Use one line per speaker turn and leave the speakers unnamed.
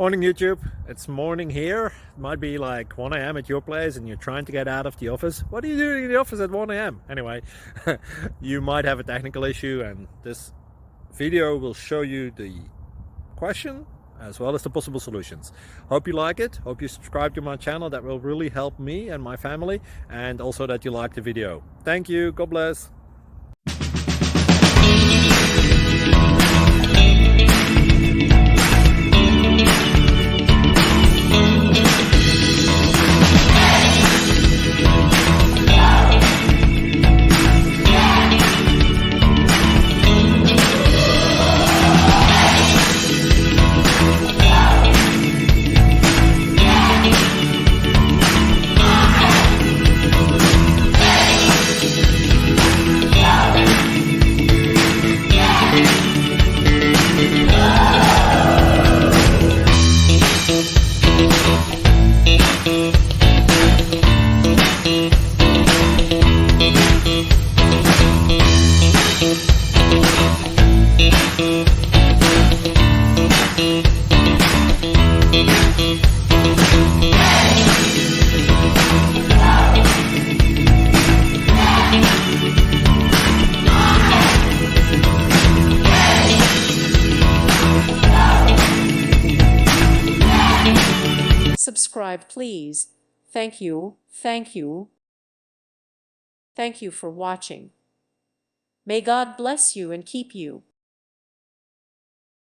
Morning YouTube, it's morning here. It might be like 1 a.m. at your place and you're trying to get out of the office. What are you doing in the office at 1 a.m.? Anyway, you might have a technical issue and this video will show you the question as well as the possible solutions. Hope you like it, hope you subscribe to my channel. That will really help me and my family, and also that you like the video. Thank you, God bless.
Subscribe, please. Thank you. Thank you. Thank you for watching. May God bless you and keep you.